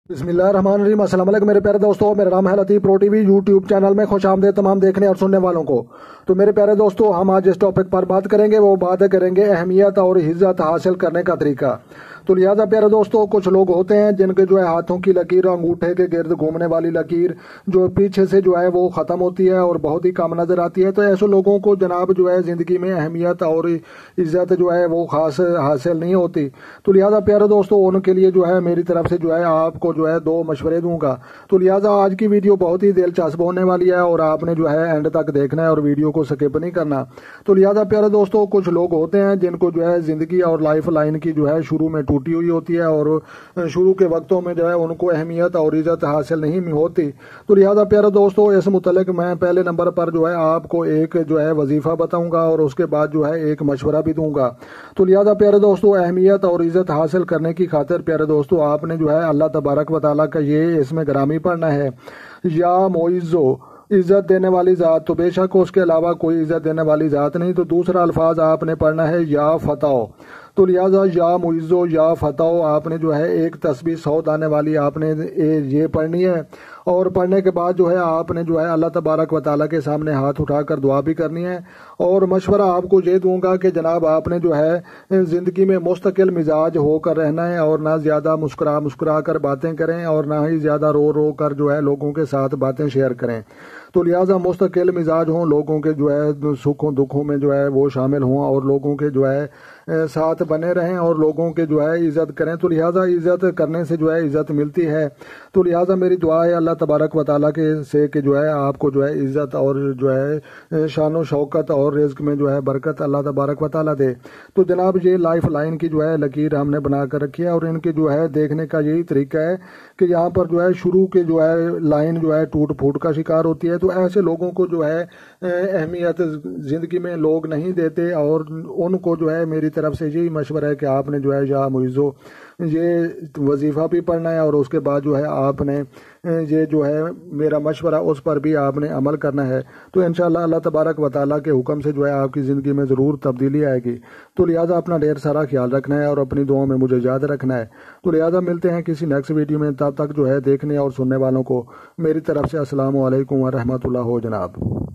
बिस्मिल्लाहिर्रहमानिर्रहीम। अस्सलाम वालेकुम मेरे प्यारे दोस्तों, मेरा नाम है लतीफ़ प्रो टीवी यूट्यूब चैनल में खुश आमदेद तमाम देखने और सुनने वालों को। तो मेरे प्यारे दोस्तों, हम आज जिस टॉपिक पर बात करेंगे वो बात करेंगे अहमियत और इज्जत हासिल करने का तरीका। तो लिहाजा प्यारे दोस्तों, कुछ लोग होते हैं जिनके जो है हाथों की लकीर, अंगूठे के गिर्द घूमने वाली लकीर जो पीछे से जो है वो ख़त्म होती है और बहुत ही कम नज़र आती है। तो ऐसे लोगों को जनाब जो है ज़िंदगी में अहमियत और इज्जत जो है वो खास हासिल नहीं होती। तो लिहाजा प्यारे दोस्तों, उनके लिए जो है मेरी तरफ से जो है आपको जो है 2 मशवरे दूंगा। तो लिहाजा आज की वीडियो बहुत ही दिलचस्प होने वाली है और आपने जो है एंड तक देखना है और वीडियो को स्किप नहीं करना। तो लिहाजा प्यारे दोस्तों, कुछ लोग होते हैं जिनको जो है ज़िंदगी और लाइफ लाइन की जो है शुरू में टूटी हुई होती है और शुरू के वक्तों में जो है उनको अहमियत और इज्जत हासिल नहीं होती। तो लिहाजा प्यारे दोस्तों, इस मुतल्लिक मैं पहले नंबर पर जो है आपको एक जो है वजीफा बताऊंगा और उसके बाद जो है एक मशवरा भी दूंगा। तो लिहाजा प्यारे दोस्तों, अहमियत और इज्जत हासिल करने की खातिर प्यारे दोस्तों आपने जो है अल्लाह तबारक व तआला का ये इसमें ग्रामी पढ़ना है, या मोइज़ो, इज्जत देने वाली ज़ात। तो बेशक उसके अलावा कोई इज्जत देने वाली ज़ात नहीं। तो दूसरा अल्फाज आपने पढ़ना है या फताओ। तो लिहाजा या मुइज़ो या फताओ आपने जो है एक तस्बीह 100 दाने वाली आपने ये पढ़नी है और पढ़ने के बाद जो है आपने जो है अल्लाह तबारक व तआला के सामने हाथ उठाकर दुआ भी करनी है। और मशवरा आपको ये दूंगा कि जनाब आपने जो है ज़िंदगी में मुस्तकिल मिजाज होकर रहना है और ना ज़्यादा मुस्कुरा कर बातें करें और ना ही ज़्यादा रो रो कर जो है लोगों के साथ बातें शेयर करें। तो लिहाजा मुस्तकिल मिजाज हों, लोगों के जो है सुखों दुखों में जो है वो शामिल हों और लोगों के जो है साथ बने रहें और लोगों के जो है इज्जत करें। तो लिहाजा इज्जत करने से जो है इज्जत मिलती है। तो लिहाजा मेरी दुआ है अल्लाह तबारक व तआला के से कि जो है आपको जो है इज्जत और जो है शान शौकत और रिज़्क में जो है बरकत अल्लाह तबारक व तआला दे। तो जनाब ये लाइफ लाइन की जो है लकीर हमने बना कर रखी है और इनके जो है देखने का यही तरीका है कि यहाँ पर जो है शुरू के जो है लाइन जो है टूट फूट का शिकार होती है। तो ऐसे लोगों को जो है अहमियत ज़िंदगी में लोग नहीं देते और उनको जो है मेरी तरफ से यही मशवरा है कि आपने जो है या मुइज़ो ये वजीफ़ा भी पढ़ना है और उसके बाद जो है आपने ये जो है मेरा मशवरा उस पर भी आपने अमल करना है। तो इंशाअल्लाह अल्लाह तबारक व तआला के हुक्म से जो है आपकी ज़िंदगी में ज़रूर तब्दीली आएगी। तो लिहाजा अपना ढेर सारा ख्याल रखना है और अपनी दुआओं में मुझे याद रखना है। तो लिहाजा मिलते हैं किसी नेक्स्ट वीडियो में। तब तक जो है देखने और सुनने वालों को मेरी तरफ से अस्सलामु अलैकुम व रहमतुल्लाह हो जनाब।